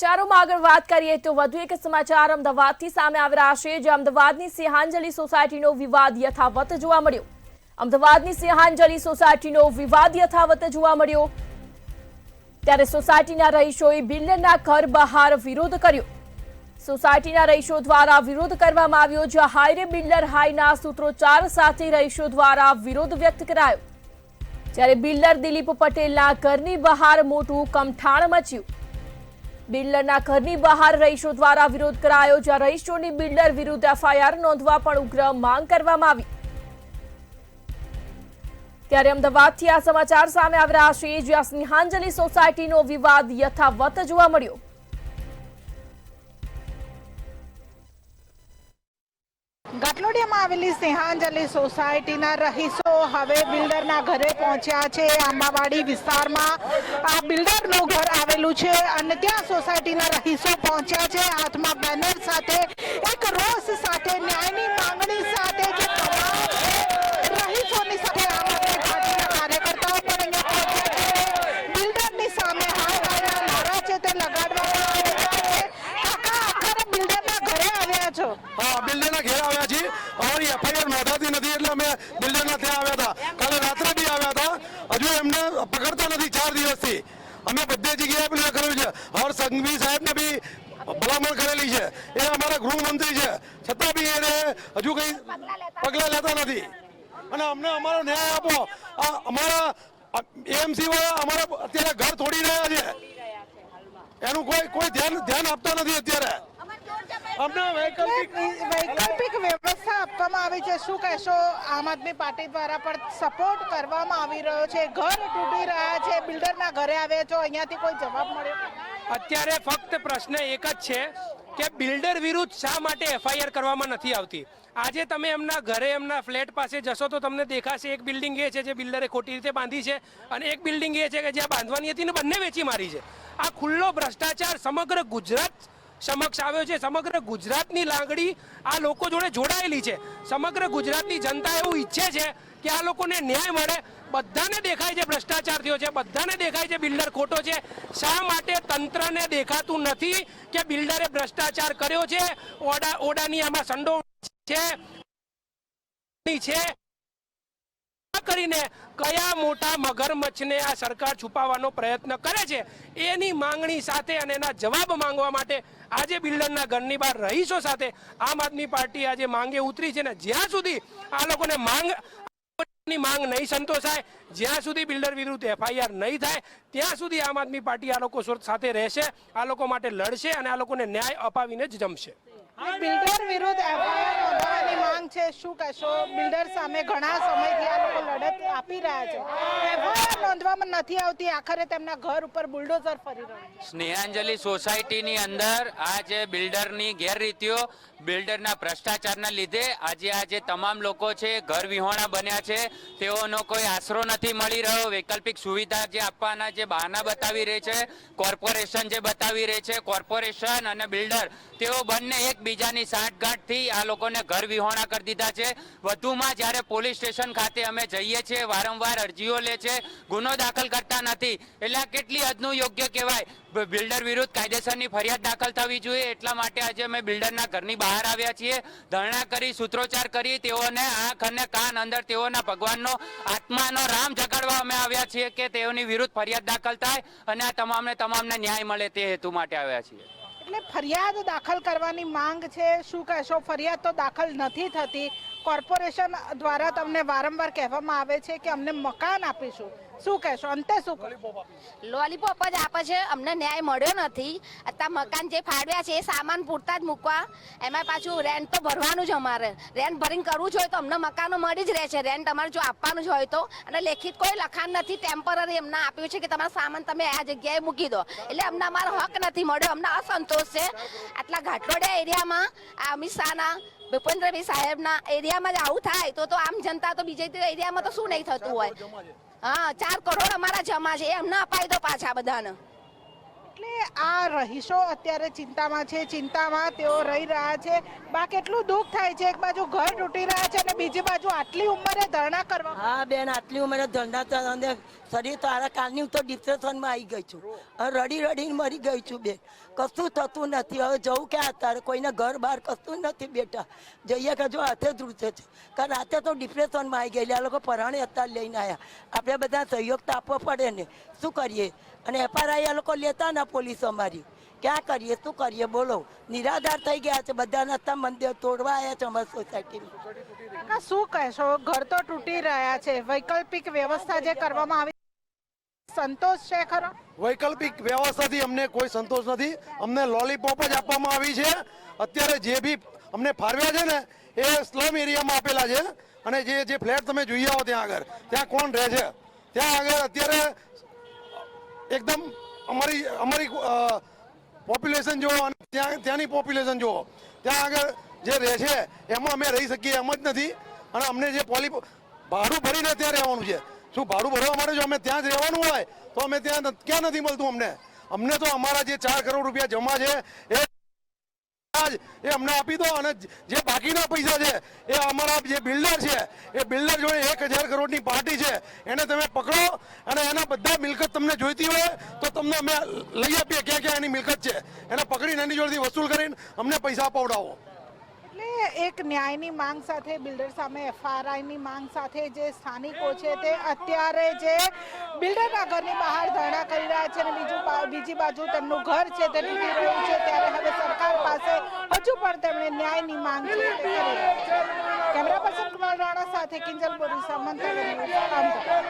સમાચારોમાં આગળ વાત કરીએ તો વધુ એક સમાચાર અમદાવાદથી સામે આવી રહ્યા છે, જે અમદાવાદની સિંહાંજલિ સોસાયટીનો વિવાદ યથાવત જોવા મળ્યો। અમદાવાદની સિંહાંજલિ સોસાયટીનો વિવાદ યથાવત જોવા મળ્યો, ત્યારે સોસાયટીના રહીશોએ બિલ્ડરના ઘર બહાર વિરોધ કર્યો। સોસાયટીના રહીશો દ્વારા વિરોધ કરવામાં આવ્યો, જ્યાં હાઈરે બિલ્ડર હાઈના સૂત્રોચ્ચાર સાથે રહીશો દ્વારા વિરોધ વ્યક્ત કરાયો, જ્યારે બિલ્ડર દિલીપ પટેલના ઘરની બહાર મોટું કમઠાણ મચ્યું। બિલ્ડરના ઘરની બહાર રહીશો દ્વારા વિરોધ કરાયો, જ્યાં રહીશોની બિલ્ડર વિરુદ્ધ એફઆઈઆર નોંધવા પણ ઉગ્ર માંગ કરવામાં આવી। ત્યારે અમદાવાદથી આ સમાચાર સામે આવી રહ્યા છે, જ્યાં સિંહાંજલિ સોસાયટીનો વિવાદ યથાવત જોવા મળ્યો। ગાટલોડિયામાં આવેલી સિંહાંજલિ સોસાયટીના રહીશો હવે બિલ્ડરના ઘરે પહોંચ્યા છે। આંબાવાડી વિસ્તારમાં આ બિલ્ડરનું ઘર આવેલું છે અને ત્યાં સોસાયટીના રહીશો પહોંચ્યા છે, હાથમાં બેનર સાથે, એક રોષ સાથે, ન્યાયની માંગણી સાથે જે તમામ રહીશોની સાથે આમ આદમી પાર્ટીના કાર્યકર્તાઓ પણ અહીંયા પહોંચ્યા છે। બિલ્ડરની સામે હાય નારા છે તે લગાડવામાં આવ્યા છે। કાકા આખરે બિલ્ડરના ઘરે આવ્યા છો? हाँ, बिल्डर घेर आया जी और एफआईआर नोंधाती नहीं એટલે અમે બિલ્ડરના ત્યાં આવ્યા હતા। કાલે રાત્રે બી આવ્યા હતા, હજુ એમને પકડતા નથી। 4 દિવસથી અમે બધી જગ્યાએ પેલું કર્યું છે, और સંઘવી સાહેબને બી ભલામણ કરેલી છે, એ અમારા ગૃહમંત્રી છે, છતાં બી એને હજુ કઈ પગલાં લેતા નથી અને અમને અમારો ન્યાય આપો। આ અમારા એએમસી વાળા અમારા અત્યારે ઘર તોડી રહ્યા છે, એનું કોઈ ધ્યાન આપતા નથી। અત્યારે વૈકલ્પિક વ્યવસ્થા આપવામાં આવી છે, શું કહેશો? આમ આદમી પાર્ટી દ્વારા પણ સપોર્ટ કરવામાં આવી રહ્યો છે, ઘર તૂટી રહ્યા છે, બિલ્ડરના ઘરે આવ્યા છો, અહીંયાથી કોઈ જવાબ મળ્યો? અત્યારે ફક્ત પ્રશ્ન એક જ છે કે બિલ્ડર વિરુદ્ધ શા માટે એફઆઈઆર કરવામાં નથી આવતી। આજે તમે એમના ઘરે, એમના ફ્લેટ પાસે જશો તો તમને દેખાશે એક બિલ્ડિંગ એ છે જે બિલ્ડરે ખોટી રીતે બાંધી છે અને એક બિલ્ડિંગ એ છે કે જ્યાં બાંધવાની હતી ને બંને વેચી મારી છે। આ ખુલ્લો ભ્રષ્ટાચાર સમગ્ર ગુજરાત સમક્ષ આવ્યો છે। સમગ્ર ગુજરાતની લાગણી આ લોકો જોડે જોડાયેલી છે। સમગ્ર ગુજરાતની જનતા એવું ઈચ્છે છે કે આ લોકોને ન્યાય મળે। બધાને દેખાય છે ભ્રષ્ટાચાર થયો છે, બધાને દેખાય છે બિલ્ડર ખોટો છે, શા માટે તંત્રને દેખાતું નથી કે બિલ્ડરે ભ્રષ્ટાચાર કર્યો છે? ઓડાની આમાં સંડોવણી છે કરીને કયા મોટા મગરમચ્છને આ સરકાર છુપાવવાનો પ્રયત્ન કરે છે, એની માંગણી સાથે અને એના જવાબ માંગવા માટે આજે બિલ્ડરના ઘરની બહાર રહીશો સાથે આમ આદમી પાર્ટી આજે માંગે ઉતરી છે। ને જ્યાં સુધી આ લોકોને માંગ નહીં સંતોષાય, જ્યાં સુધી બિલ્ડર વિરુદ્ધ એફઆઈઆર નહીં થાય, ત્યાં સુધી આમ આદમી પાર્ટી આ લોકો સાથે રહેશે, આ લોકો માટે લડશે અને આ લોકોને ન્યાય અપાવીને જ જમશે। બિલ્ડર વિરુદ્ધ એફઆઈઆર નોંધવાની માંગ છે, શું કહેશો? બિલ્ડર સામે ઘણા સમયથી આ લોકો લડત આપી રહ્યા છે, એફઆઈઆર નોંધવામાં નથી આવતી, આખરે તેમના ઘર ઉપર બુલડોઝર ફરી રહ્યું છે। સ્નેહાંજલિ સોસાયટીની અંદર આ જે બિલ્ડરની ગેરરીતિઓ, બિલ્ડરના ભ્રષ્ટાચારના લીધે આજે તમામ લોકો છે ઘર વિહોણા બન્યા છે, તેઓનો કોઈ આશરો નથી મળી રહ્યો। વૈકલ્પિક સુવિધા જે આપવાના જે બહાના બતાવી રહી છે, કોર્પોરેશન જે બતાવી રહી છે, કોર્પોરેશન અને બિલ્ડર તેઓ બંને એકબીજાની સાંઠગાંઠથી આ લોકોને ઘર વિહોણા કરી દીધા છે। વધુમાં જ્યારે પોલીસ સ્ટેશન ખાતે અમે જઈએ છીએ, વારંવાર અરજીઓ લે છે, ગુનો દાખલ કરતા નથી, એટલે આ કેટલી હદનું યોગ્ય કહેવાય? બિલ્ડર વિરુદ્ધ કાયદેસરની ફરિયાદ દાખલ થવી જોઈએ। એટલા માટે આજે અમે બિલ્ડરના ઘરની બહાર આવ્યા છીએ, ધરણા કરી, સૂત્રોચ્ચાર કરી, તેઓને આંખ અને કાન અંદર તેઓના ભગવાનનો આત્માનો રામ જગાડવા અમે આવ્યા છીએ કે તેઓની વિરુદ્ધ ફરિયાદ દાખલ થાય અને આ તમામને ન્યાય મળે, તે હેતુ માટે આવ્યા છીએ। એટલે ફરિયાદ દાખલ કરવાની માંગ છે, શું કહેશો? ફરિયાદ તો દાખલ નથી થતી, કોર્પોરેશન દ્વારા તમને વારંવાર કહેવામાં આવે છે કે અમને મકાન આપીશું, શું કહેશો? અંતે શું લોલીપોપ જ આપે છે, અમને ન્યાય મળ્યો નથી। અત્યારે મકાન જે ફાળવ્યા છે એ સામાન પૂરતા જ મૂકવા, એમાં પાછું રેન્ટ તો ભરવાનું જ, અમારે રેન્ટ ભરીને કરવું જ હોય તો અમને મકાનો મળી જ રહે છે। રેન્ટ અમારે જો આપવાનું જ હોય તો, અને લેખિત કોઈ લખાણ નથી, ટેમ્પરરી એમને આપ્યું છે કે તમારો સામાન તમે આ જગ્યાએ મૂકી દો, એટલે અમને અમારો હક નથી મળ્યો, અમને અસંતોષ છે। આટલા ઘાટલોડિયા એરિયામાં આ અમિત શાહના, ભૂપેન્દ્રભાઈ સાહેબના એરિયામાં જ આવું થાય તો આમ જનતા તો બીજે એરિયામાં તો શું નહીં થતું હોય? હા, 4 કરોડ અમારા જમા છે, એ અમને અપાઈ દો પાછા બધાને। એટલે આ રહીશો અત્યારે ચિંતામાં છે, ચિંતામાં તેઓ રહી રહ્યા છે। બા કેટલું દુઃખ થાય છે, એક બાજુ ઘર તૂટી રહ્યા છે અને બીજી બાજુ આટલી ઉંમરે ધરણા કરવા। હા બેન, આટલી ઉંમરે ધરણા શરીર તો આરા કાલની હું તો ડિપ્રેશનમાં આવી ગઈ છું. હવે રડી રડીને મરી ગઈ છું બેન. કશું થતું નથી. હવે જવું ક્યાં અત્યારે કોઈને ઘર બહાર કશું નથી બેટા. જઈએ કે જો હાથે જ રૂચે છે. કારણ રાતે તો ડિપ્રેશનમાં આવી ગયેલી. આ લોકો પરાણે અત્યારે લઈને આવ્યા. આપણે બધા સહયોગ તો આપવો પડે ને. શું કરીએ? અને એફઆરઆઈ આ લોકો લેતા ના પોલીસ અમારી. ક્યાં કરીએ? શું કરીએ? બોલો. નિરાધાર થઈ ગયા છે. બધાના અત્યારે મંદિર તોડવા આવ્યા છે અમારી સોસાયટીમાં. કાકા શું કહેશો? ઘર તો તૂટી રહ્યા છે, વૈકલ્પિક વ્યવસ્થા જે કરવામાં આવી સંતોષ છે ખરો? વૈકલ્પિક વ્યવસ્થાથી અમને કોઈ સંતોષ નથી. અમને લોલીપોપ જ આપવામાં આવી છે. અત્યારે જે બી અમને ફાળવ્યા છે ને એ સ્લમ એરિયામાં આપેલા છે. અને જે ફ્લેટ તમે જોઈ આવો ત્યાં આગળ, ત્યાં કોણ રહે છે? ત્યાં આગળ અત્યારે એકદમ અમારી પોપ્યુલેશન જુઓ અને ત્યાંની પોપ્યુલેશન જુઓ. ત્યાં આગળ જે રહે છે એમાં અમે રહી શકીએ એમ જ નથી. અને અમને જે ભાડું ભરીને ત્યાં રહેવાનું છે. શું ભાડું ભરવા માટે જો અમે ત્યાં જ રહેવાનું હોય તો અમે ત્યાં ક્યાં નથી મળતું અમને તો અમારા જે 4 કરોડ રૂપિયા જમા છે એ અમને આપી દો. અને જે બાકીના પૈસા છે એ અમારા જે બિલ્ડર છે એ બિલ્ડર જોડે 1000 કરોડની પાર્ટી છે એને તમે પકડો અને એના બધા મિલકત તમને જોઈતી હોય તો તમને અમે લઈ આપીએ. ક્યાં ક્યાં એની મિલકત છે એને પકડીને એની જોડેથી વસૂલ કરીને અમને પૈસા અપાવડાવો. એટલે એક ન્યાયની માંગ સાથે બિલ્ડર સામે એફઆરઆઈની માંગ સાથે જે સ્થાનિકો છે તે અત્યારે જે બિલ્ડરના ઘરની બહાર ધરણા કરી રહ્યા છે અને બીજી બાજુ તેમનું ઘર છે તે તૂટી રહ્યું છે. ત્યારે હવે સરકાર પાસે હજુ પણ તેમણે ન્યાયની માંગ છે તે કરી રહ્યા છે. કેમેરા પર્સન કુમાર રાણા સાથે કિંજલ બોરીસા, મંતવ્ય ન્યૂઝ, અમદાવાદ.